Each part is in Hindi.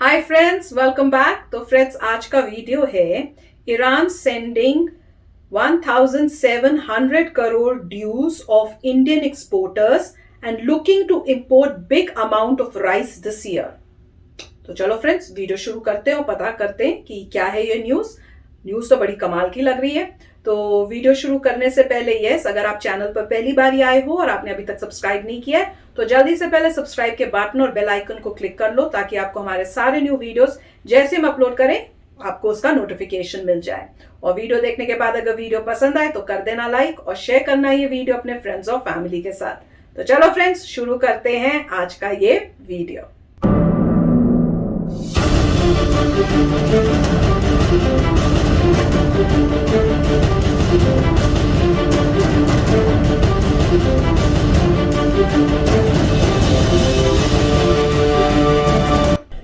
हाय फ्रेंड्स, वेलकम बैक। तो फ्रेंड्स, आज का वीडियो है Iran sending 1700 crore dues of Indian exporters and looking to import big amount of rice this year. तो चलो फ्रेंड्स, वीडियो शुरू करते हैं और पता करते हैं कि क्या है ये न्यूज तो बड़ी कमाल की लग रही है। तो वीडियो शुरू करने से पहले अगर आप चैनल पर पहली बार ही आए हो और आपने अभी तक सब्सक्राइब नहीं किया है तो जल्दी से पहले सब्सक्राइब के बटन और बेल आइकन को क्लिक कर लो ताकि आपको हमारे सारे न्यू वीडियोस जैसे हम अपलोड करें आपको उसका नोटिफिकेशन मिल जाए। और वीडियो देखने के बाद अगर वीडियो पसंद आए तो कर देना लाइक और शेयर करना ये वीडियो अपने फ्रेंड्स और फैमिली के साथ। तो चलो फ्रेंड्स, शुरू करते हैं आज का ये वीडियो।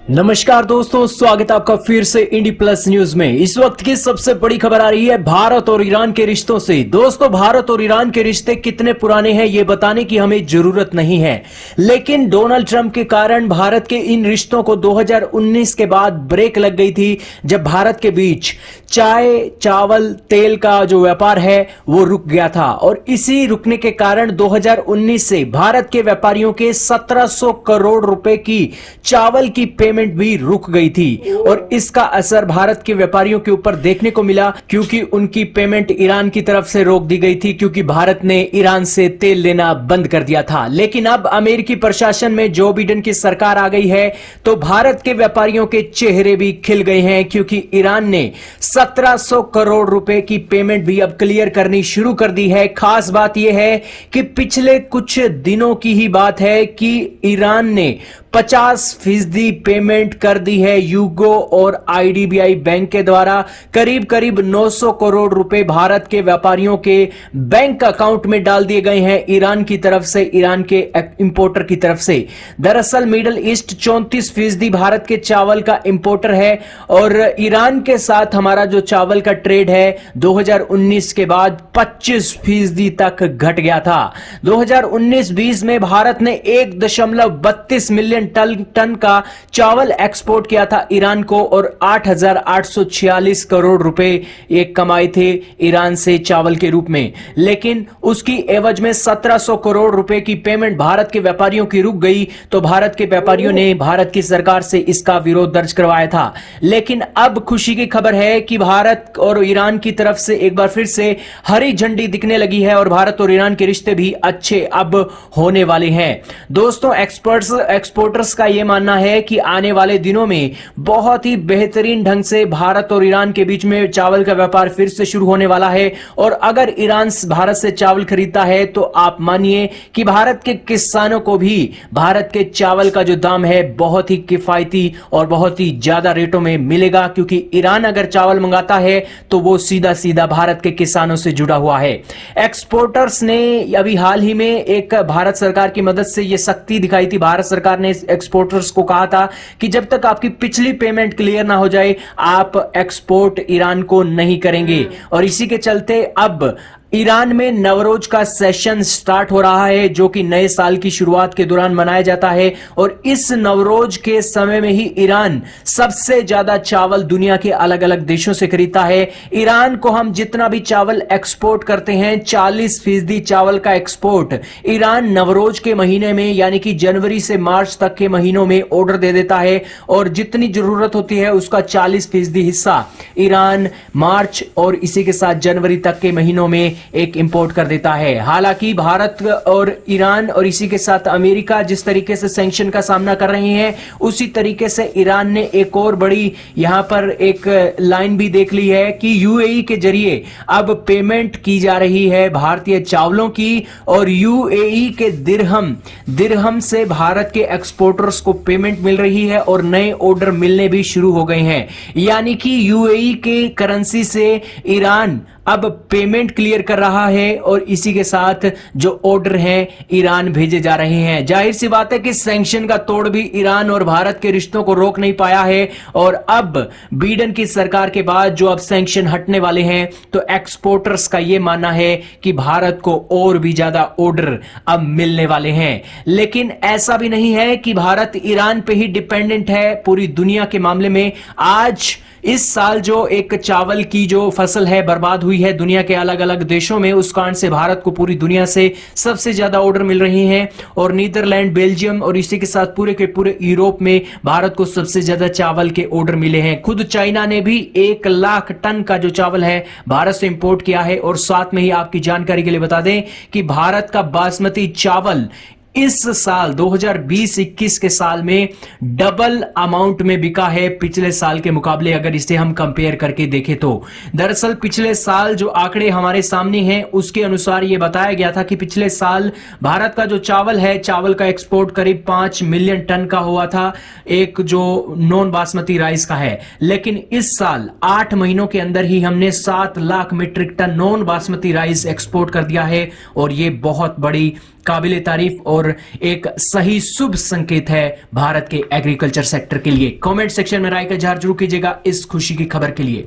नमस्कार दोस्तों, स्वागत है आपका फिर से इंडी प्लस न्यूज में। इस वक्त की सबसे बड़ी खबर आ रही है भारत और ईरान के रिश्तों से। दोस्तों, भारत और ईरान के रिश्ते कितने पुराने हैं ये बताने की हमें जरूरत नहीं है, लेकिन डोनाल्ड ट्रंप के कारण भारत के इन रिश्तों को 2019 के बाद ब्रेक लग गई थी, जब भारत के बीच चाय, चावल, तेल का जो व्यापार है वो रुक गया था। और इसी रुकने के कारण 2019 से भारत के व्यापारियों के 1700 करोड़ रुपए की चावल की पेमेंट भी रुक गई थी। और इसका असर भारत के व्यापारियों के ऊपर देखने को मिला, क्योंकि उनकी पेमेंट ईरान की तरफ से रोक दी गई थी, क्योंकि भारत ने ईरान से तेल लेना बंद कर दिया था। लेकिन अब अमेरिकी प्रशासन में जो बिडेन की सरकार आ गई है तो भारत के व्यापारियों के चेहरे भी खिल गए हैं, क्योंकि ईरान ने 1700 करोड़ रुपए की पेमेंट भी अब क्लियर करनी शुरू कर दी है। खास बात यह है कि पिछले कुछ दिनों की ही बात है कि ईरान ने 50% पेमेंट कर दी है यूगो और आईडीबीआई बैंक के द्वारा। करीब करीब 900 करोड़ रुपए भारत के व्यापारियों के बैंक अकाउंट में डाल दिए गए हैं ईरान की तरफ से, ईरान के इंपोर्टर की तरफ से। दरअसल मिडिल ईस्ट 34% भारत के चावल का इंपोर्टर है और ईरान के साथ हमारा जो चावल का ट्रेड है 2019 के बाद 25% तक घट गया था। 2019-20 में भारत ने 1.32 मिलियन टन का चावल एक्सपोर्ट किया था ईरान को और 8,846 करोड़ रुपए एक कमाए थे ईरान से चावल के रूप में। लेकिन उसकी एवज में 1700 करोड़ रुपए की पेमेंट भारत के व्यापारियों की रुक गई, तो भारत के व्यापारियों ने भारत की सरकार से इसका विरोध दर्ज करवाया था। लेकिन अब खुशी की खबर है कि भारत और ईरान की तरफ से एक बार फिर से हरी झंडी दिखने लगी है और भारत और ईरान के रिश्ते भी अच्छे अब होने वाले हैं। दोस्तों, एक्सपोर्टर्स का यह मानना है कि आने वाले दिनों में बहुत ही बेहतरीन ढंग से भारत और ईरान के बीच में चावल का व्यापार फिर से शुरू होने वाला है। और अगर ईरान भारत से चावल खरीदता है तो आप मानिए कि भारत के किसानों को भी भारत के चावल का जो दाम है बहुत ही किफायती और बहुत ही ज्यादा रेटों में मिलेगा, क्योंकि ईरान अगर चावल मंगाता है तो वो सीधा सीधा भारत के किसानों से जुड़ा हुआ है। एक्सपोर्टर्स ने अभी हाल ही में एक भारत सरकार की मदद से यह सख्ती दिखाई थी। भारत सरकार ने एक्सपोर्टर्स को कहा था कि जब तक आपकी पिछली पेमेंट क्लियर ना हो जाए आप एक्सपोर्ट ईरान को नहीं करेंगे। और इसी के चलते अब ईरान में नवरोज का सेशन स्टार्ट हो रहा है, जो कि नए साल की शुरुआत के दौरान मनाया जाता है। और इस नवरोज के समय में ही ईरान सबसे ज्यादा चावल दुनिया के अलग अलग देशों से खरीदता है। ईरान को हम जितना भी चावल एक्सपोर्ट करते हैं 40% चावल का एक्सपोर्ट ईरान नवरोज के महीने में यानी कि जनवरी से मार्च तक के महीनों में ऑर्डर दे देता है। और जितनी जरूरत होती है उसका 40% हिस्सा ईरान मार्च और इसी के साथ जनवरी तक के महीनों में एक इंपोर्ट कर देता है। हालांकि भारत और ईरान और इसी के साथ अमेरिका जिस तरीके से सैंक्शन का सामना कर रहे हैं, उसी तरीके से ईरान ने एक और बड़ी यहां पर एक लाइन भी देख ली है कि यूएई के जरिए अब पेमेंट की जा रही है भारतीय चावलों की। और यूएई के दिरहम से भारत के एक्सपोर्टर्स को पेमेंट मिल रही है और नए ऑर्डर मिलने भी शुरू हो गए हैं। यानी कि यूएई के करेंसी से ईरान अब पेमेंट क्लियर कर रहा है और इसी के साथ जो ऑर्डर हैं ईरान भेजे जा रहे हैं। जाहिर सी बात है कि सैंक्शन का तोड़ भी ईरान और भारत के रिश्तों को रोक नहीं पाया है और अब बाइडेन की सरकार के बाद जो अब सैंक्शन हटने वाले हैं तो एक्सपोर्टर्स का यह मानना है कि भारत को और भी ज्यादा ऑर्डर अब मिलने वाले हैं। लेकिन ऐसा भी नहीं है कि भारत ईरान पे ही डिपेंडेंट है पूरी दुनिया के मामले में। आज इस साल जो एक चावल की जो फसल है बर्बाद हुई है दुनिया के अलग अलग देशों में, उस कारण से भारत को पूरी दुनिया से सबसे ज्यादा ऑर्डर मिल रहे हैं और नीदरलैंड, बेल्जियम और इसी के साथ पूरे के पूरे यूरोप में भारत को सबसे ज्यादा चावल के ऑर्डर मिले हैं। खुद चाइना ने भी 1 लाख टन का जो चावल है भारत से इंपोर्ट किया है। और साथ में ही आपकी जानकारी के लिए बता दें कि भारत का बासमती चावल इस साल 2020-21 के साल में डबल अमाउंट में बिका है पिछले साल के मुकाबले, अगर इसे हम कंपेयर करके देखें तो। दरअसल पिछले साल जो आंकड़े हमारे सामने हैं उसके अनुसार यह बताया गया था कि पिछले साल भारत का जो चावल है, चावल का एक्सपोर्ट करीब 5 मिलियन टन का हुआ था, एक जो नॉन बासमती राइस का है। लेकिन इस साल 8 महीनों के अंदर ही हमने 7 lakh metric tonne non basmati rice export कर दिया है और यह बहुत बड़ी काबिले तारीफ और एक सही शुभ संकेत है भारत के एग्रीकल्चर सेक्टर के लिए। कमेंट सेक्शन में राय का इजहार जरूर कीजिएगा इस खुशी की खबर के लिए।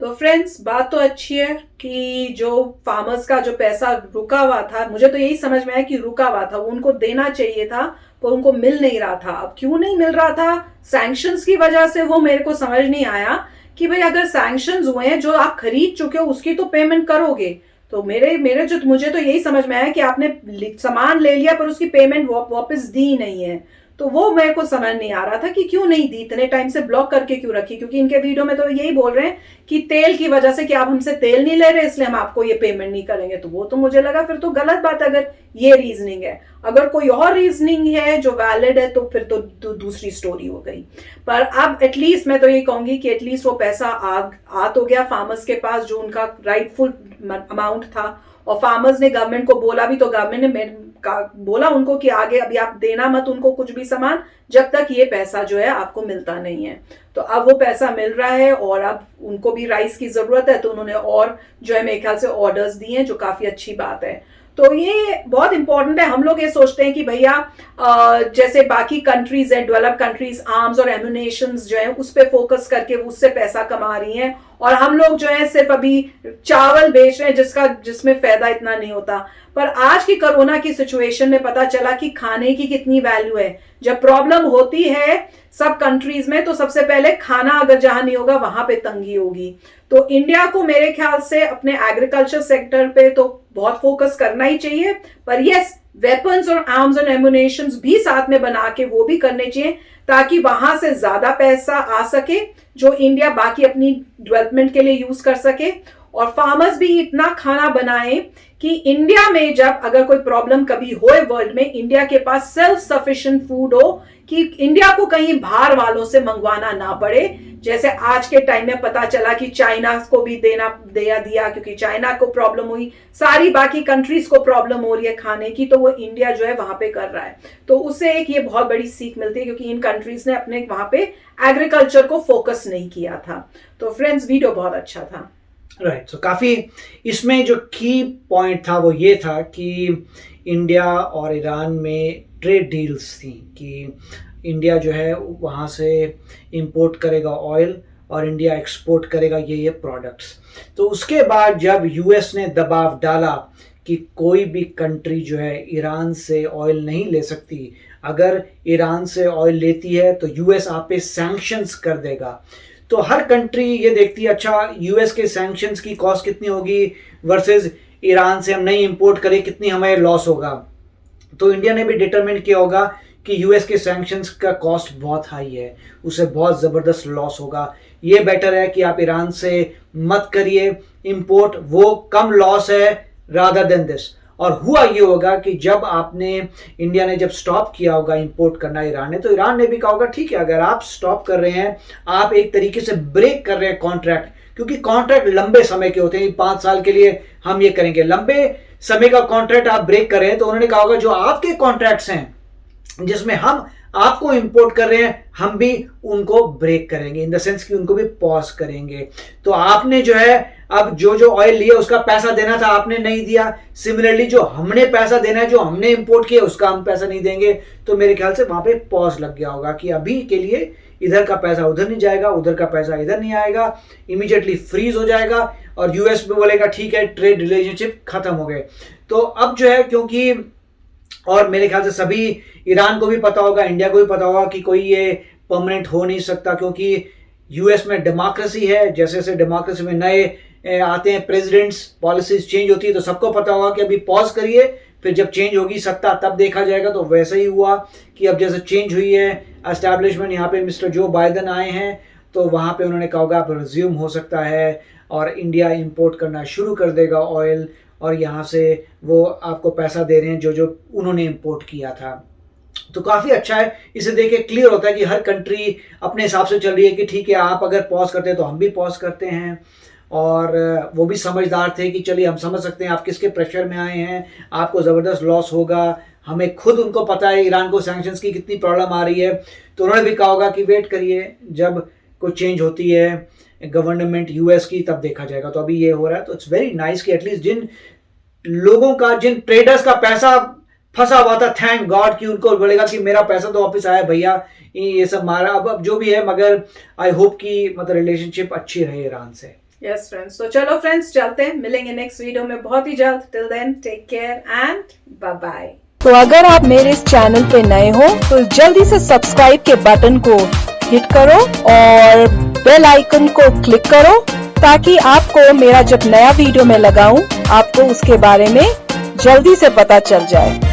तो फ्रेंड्स, बात तो अच्छी है कि जो फार्मर्स का जो पैसा रुका हुआ था, मुझे तो यही समझ में आया कि रुका हुआ था, वो उनको देना चाहिए था पर उनको मिल नहीं रहा था। अब क्यों नहीं मिल रहा था? सैंक्शंस की वजह से। वो मेरे को समझ नहीं आया कि भाई अगर सैंक्शंस हुए हैं, जो आप खरीद चुके हो उसकी तो पेमेंट करोगे। तो मुझे तो यही समझ में आया कि आपने सामान ले लिया पर उसकी पेमेंट वापस दी नहीं है। तो वो मेरे को समझ नहीं आ रहा था कि क्यों नहीं दी, इतने टाइम से ब्लॉक करके क्यों रखी। क्योंकि इनके वीडियो में तो यही बोल रहे हैं कि तेल की वजह से कि आप हमसे तेल नहीं ले रहे इसलिए हम आपको ये पेमेंट नहीं करेंगे। तो वो तो मुझे लगा फिर तो गलत बात है अगर ये रीजनिंग है। अगर कोई और रीजनिंग है जो वैलिड है तो फिर तो दूसरी स्टोरी हो गई। पर अब एटलीस्ट मैं तो ये कहूंगी कि एटलीस्ट वो पैसा आ तो गया फार्मर्स के पास जो उनका राइटफुल अमाउंट था। और फार्मर्स ने गवर्नमेंट को बोला भी, तो गवर्नमेंट ने बोला उनको कि आगे अभी आप देना मत उनको कुछ भी सामान जब तक ये पैसा जो है आपको मिलता नहीं है। तो अब वो पैसा मिल रहा है और अब उनको भी राइस की जरूरत है तो उन्होंने और जो है मेरे ख्याल से ऑर्डर्स दिए हैं, जो काफी अच्छी बात है। तो ये बहुत इंपॉर्टेंट है। हम लोग ये सोचते हैं कि भैया जैसे बाकी कंट्रीज हैं, डेवलप कंट्रीज आर्म्स और एम्युनेशंस जो है उस पे फोकस करके उससे पैसा कमा रही हैं और हम लोग जो है सिर्फ अभी चावल बेच रहे हैं जिसमें फायदा इतना नहीं होता। पर आज की कोरोना की सिचुएशन में पता चला कि खाने की कितनी वैल्यू है। जब प्रॉब्लम होती है सब कंट्रीज में तो सबसे पहले खाना अगर जहां नहीं होगा वहां पे तंगी होगी। तो इंडिया को मेरे ख्याल से अपने एग्रीकल्चर सेक्टर पे तो बहुत फोकस करना ही चाहिए। पर यस, वेपन्स और आर्म्स एंड एम्युनेशंस भी साथ में बना के वो भी करने चाहिए ताकि वहां से ज्यादा पैसा आ सके जो इंडिया बाकी अपनी डेवलपमेंट के लिए यूज कर सके। और फार्मर्स भी इतना खाना बनाए कि इंडिया में जब अगर कोई प्रॉब्लम कभी होए वर्ल्ड में, इंडिया के पास सेल्फ सफिशिएंट फूड हो कि इंडिया को कहीं बाहर वालों से मंगवाना ना पड़े। जैसे आज के टाइम में पता चला कि चाइना को भी दिया क्योंकि चाइना को प्रॉब्लम हुई, सारी बाकी कंट्रीज को प्रॉब्लम हो रही है खाने की, तो वो इंडिया जो है वहां पे कर रहा है। तो उससे एक ये बहुत बड़ी सीख मिलती है क्योंकि इन कंट्रीज ने अपने वहां पे एग्रीकल्चर को फोकस नहीं किया था। तो फ्रेंड्स, वीडियो बहुत अच्छा था। राइट, सो काफ़ी इसमें जो की पॉइंट था वो ये था कि इंडिया और ईरान में ट्रेड डील्स थी कि इंडिया जो है वहाँ से इंपोर्ट करेगा ऑयल और इंडिया एक्सपोर्ट करेगा ये प्रोडक्ट्स। तो उसके बाद जब यूएस ने दबाव डाला कि कोई भी कंट्री जो है ईरान से ऑयल नहीं ले सकती, अगर ईरान से ऑयल लेती है तो यूएस आप पे सैंक्शंस कर देगा। तो हर कंट्री ये देखती है अच्छा यूएस के सैंक्शंस की कॉस्ट कितनी होगी वर्सेस ईरान से हम नहीं इंपोर्ट करें कितनी हमें लॉस होगा। तो इंडिया ने भी डिटरमिन किया होगा कि यूएस के सैंक्शंस का कॉस्ट बहुत हाई है, उसे बहुत ज़बरदस्त लॉस होगा, ये बेटर है कि आप ईरान से मत करिए इंपोर्ट, वो कम लॉस है रादर देन दिस। और हुआ ये होगा कि जब इंडिया ने जब स्टॉप किया होगा इंपोर्ट करना ईरान ने, तो ईरान ने भी कहा होगा ठीक है अगर आप स्टॉप कर रहे हैं, आप एक तरीके से ब्रेक कर रहे हैं कॉन्ट्रैक्ट, क्योंकि कॉन्ट्रैक्ट लंबे समय के होते हैं, 5 साल के लिए हम ये करेंगे, लंबे समय का कॉन्ट्रैक्ट आप ब्रेक कर रहे हैं। तो उन्होंने कहा होगा जो आपके कॉन्ट्रैक्ट्स हैं जिसमें हम आपको इंपोर्ट कर रहे हैं हम भी उनको ब्रेक करेंगे, इन द सेंस कि उनको भी पॉज करेंगे। तो आपने जो है अब जो ऑयल लिया उसका पैसा देना था, आपने नहीं दिया। सिमिलरली जो हमने पैसा देना है, जो हमने इंपोर्ट किया उसका हम पैसा नहीं देंगे। तो मेरे ख्याल से वहां पे पॉज लग गया होगा कि अभी के लिए इधर का पैसा उधर नहीं जाएगा, उधर का पैसा इधर नहीं आएगा, इमीडिएटली फ्रीज हो जाएगा और यूएस भी बोलेगा ठीक है, ट्रेड रिलेशनशिप खत्म हो गए। तो अब जो है, क्योंकि और मेरे ख्याल से सभी, ईरान को भी पता होगा, इंडिया को भी पता होगा कि कोई ये परमानेंट हो नहीं सकता, क्योंकि यूएस में डेमोक्रेसी है। जैसे जैसे डेमोक्रेसी में नए आते हैं प्रेसिडेंट्स, पॉलिसीज चेंज होती है, तो सबको पता होगा कि अभी पॉज करिए, फिर जब चेंज होगी सत्ता तब देखा जाएगा। तो वैसे ही हुआ कि अब जैसे चेंज हुई है एस्टैब्लिशमेंट, यहाँ पे मिस्टर जो बाइडेन आए हैं, तो वहाँ पे उन्होंने कहा होगा अब रिज्यूम हो सकता है और इंडिया इंपोर्ट करना शुरू कर देगा ऑयल, और यहाँ से वो आपको पैसा दे रहे हैं जो उन्होंने इंपोर्ट किया था। तो काफ़ी अच्छा है, इसे देख के क्लियर होता है कि हर कंट्री अपने हिसाब से चल रही है कि ठीक है, आप अगर पॉज करते हैं तो हम भी पॉज करते हैं। और वो भी समझदार थे कि चलिए हम समझ सकते हैं आप किसके प्रेशर में आए हैं, आपको ज़बरदस्त लॉस होगा, हमें खुद उनको पता है ईरान को सैंक्शंस की कितनी प्रॉब्लम आ रही है। तो उन्होंने भी कहा होगा कि वेट करिए, जब कोई चेंज होती है गवर्नमेंट यूएस की तब देखा जाएगा। तो अभी ये हो रहा है, तो इट्स वेरी नाइस कि एटलीस्ट जिन लोगों का, जिन ट्रेडर्स का पैसा फंसा हुआ था, थैंक गॉड कि उनको बोलेगा कि मेरा पैसा तो वापस आया भैया, ये सब मारा अब जो भी है, मगर आई होप कि मतलब रिलेशनशिप अच्छी रहे ईरान से। यस फ्रेंड्स, तो चलो फ्रेंड्स चलते हैं, मिलेंगे नेक्स्ट वीडियो में बहुत ही जल्द। Till then take care and bye bye. तो अगर आप मेरे इस चैनल पे नए हो तो जल्दी से सब्सक्राइब के बटन को हिट करो और बेल आइकन को क्लिक करो, ताकि आपको मेरा जब नया वीडियो मैं लगाऊं आपको उसके बारे में जल्दी से पता चल जाए।